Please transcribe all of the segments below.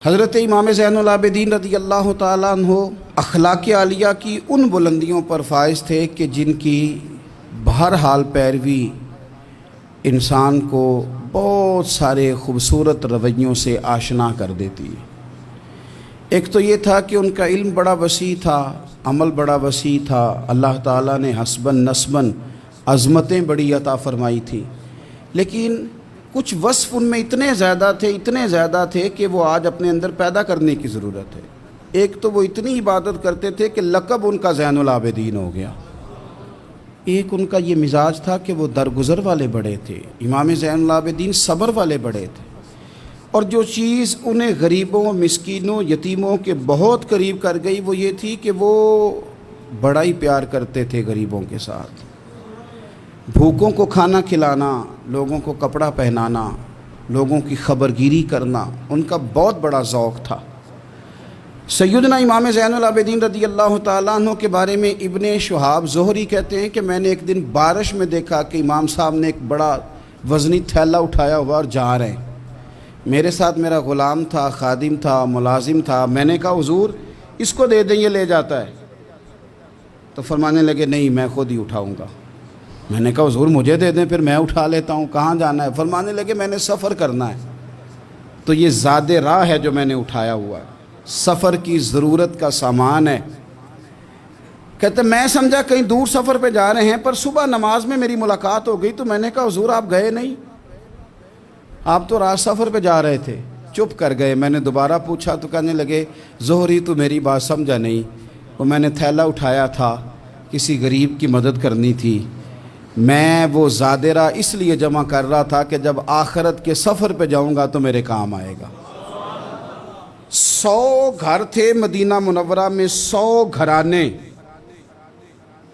حضرت امام زین العابدین رضی اللہ تعالیٰ عنہ اخلاق عالیہ کی ان بلندیوں پر فائز تھے کہ جن کی بہرحال پیروی انسان کو بہت سارے خوبصورت رویوں سے آشنا کر دیتی ہے۔ ایک تو یہ تھا کہ ان کا علم بڑا وسیع تھا، عمل بڑا وسیع تھا، اللہ تعالیٰ نے حسباً نسباً عظمتیں بڑی عطا فرمائی تھیں، لیکن کچھ وصف ان میں اتنے زیادہ تھے کہ وہ آج اپنے اندر پیدا کرنے کی ضرورت ہے۔ ایک تو وہ اتنی عبادت کرتے تھے کہ لقب ان کا زین العابدین ہو گیا۔ ایک ان کا یہ مزاج تھا کہ وہ درگزر والے بڑے تھے۔ امام زین العابدین صبر والے بڑے تھے، اور جو چیز انہیں غریبوں، مسکینوں، یتیموں کے بہت قریب کر گئی وہ یہ تھی کہ وہ بڑا ہی پیار کرتے تھے غریبوں کے ساتھ۔ بھوکوں کو کھانا کھلانا، لوگوں کو کپڑا پہنانا، لوگوں کی خبرگیری کرنا ان کا بہت بڑا ذوق تھا۔ سیدنا امام زین العابدین رضی اللہ تعالیٰ عنہ کے بارے میں ابن شہاب زہری کہتے ہیں کہ میں نے ایک دن بارش میں دیکھا کہ امام صاحب نے ایک بڑا وزنی تھیلا اٹھایا ہوا اور جا رہے ہیں۔ میرے ساتھ میرا غلام تھا، خادم تھا، ملازم تھا۔ میں نے کہا حضور اس کو دے دیں، یہ لے جاتا ہے۔ تو فرمانے لگے نہیں، میں خود ہی اٹھاؤں گا۔ میں نے کہا حضور مجھے دے دیں، پھر میں اٹھا لیتا ہوں، کہاں جانا ہے؟ فرمانے لگے میں نے سفر کرنا ہے، تو یہ زاد راہ ہے جو میں نے اٹھایا ہوا ہے، سفر کی ضرورت کا سامان ہے۔ کہتے میں سمجھا کہیں دور سفر پہ جا رہے ہیں، پر صبح نماز میں میری ملاقات ہو گئی، تو میں نے کہا حضور آپ گئے نہیں، آپ تو رات سفر پہ جا رہے تھے۔ چپ کر گئے۔ میں نے دوبارہ پوچھا تو کہنے لگے زہری تو میری بات سمجھا نہیں، وہ میں نے تھیلا اٹھایا تھا، کسی غریب کی مدد کرنی تھی، میں وہ زادرہ اس لیے جمع کر رہا تھا کہ جب آخرت کے سفر پہ جاؤں گا تو میرے کام آئے گا۔ 100 گھر تھے مدینہ منورہ میں، 100 گھرانے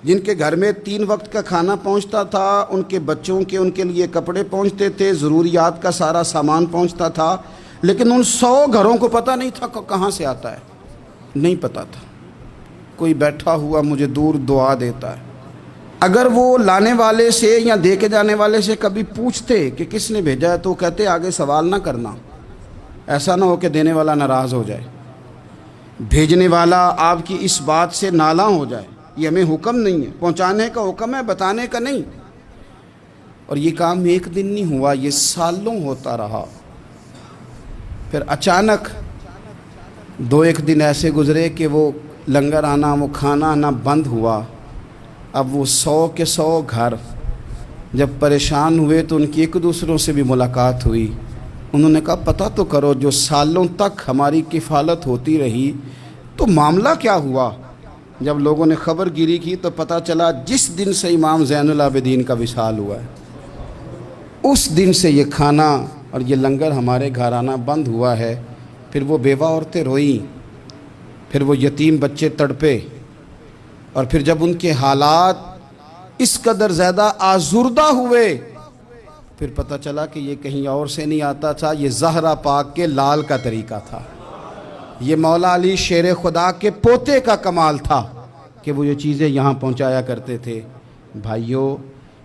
جن کے گھر میں 3 وقت کا کھانا پہنچتا تھا، ان کے بچوں کے ان کے لیے کپڑے پہنچتے تھے، ضروریات کا سارا سامان پہنچتا تھا، لیکن ان 100 گھروں کو پتہ نہیں تھا کہاں سے آتا ہے، نہیں پتہ تھا۔ کوئی بیٹھا ہوا مجھے دور دعا دیتا ہے۔ اگر وہ لانے والے سے یا دے کے جانے والے سے کبھی پوچھتے کہ کس نے بھیجا ہے تو وہ کہتے آگے سوال نہ کرنا، ایسا نہ ہو کہ دینے والا ناراض ہو جائے، بھیجنے والا آپ کی اس بات سے نالاں ہو جائے۔ یہ ہمیں حکم نہیں ہے، پہنچانے کا حکم ہے، بتانے کا نہیں۔ اور یہ کام ایک دن نہیں ہوا، یہ سالوں ہوتا رہا۔ پھر اچانک 2-1 دن ایسے گزرے کہ وہ لنگر آنا، وہ کھانا آنا بند ہوا۔ اب وہ 100 کے 100 گھر جب پریشان ہوئے تو ان کی ایک دوسروں سے بھی ملاقات ہوئی۔ انہوں نے کہا پتہ تو کرو، جو سالوں تک ہماری کفالت ہوتی رہی تو معاملہ کیا ہوا؟ جب لوگوں نے خبر گیری کی تو پتہ چلا جس دن سے امام زین العابدین کا وصال ہوا ہے اس دن سے یہ کھانا اور یہ لنگر ہمارے گھر آنا بند ہوا ہے۔ پھر وہ بیوہ عورتیں روئیں، پھر وہ یتیم بچے تڑپے، اور پھر جب ان کے حالات اس قدر زیادہ آزردہ ہوئے پھر پتہ چلا کہ یہ کہیں اور سے نہیں آتا تھا، یہ زہرا پاک کے لال کا طریقہ تھا، یہ مولا علی شیر خدا کے پوتے کا کمال تھا کہ وہ یہ چیزیں یہاں پہنچایا کرتے تھے۔ بھائیو،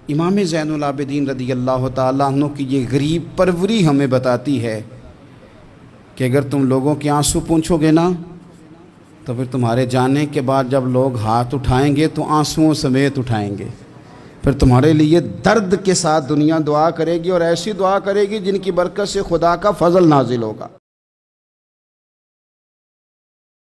امام زین العابدین رضی اللہ تعالیٰ عنہ کی یہ غریب پروری ہمیں بتاتی ہے کہ اگر تم لوگوں کے آنسو پوچھو گے نا تو پھر تمہارے جانے کے بعد جب لوگ ہاتھ اٹھائیں گے تو آنسوؤں سمیت اٹھائیں گے، پھر تمہارے لیے درد کے ساتھ دنیا دعا کرے گی، اور ایسی دعا کرے گی جن کی برکت سے خدا کا فضل نازل ہوگا۔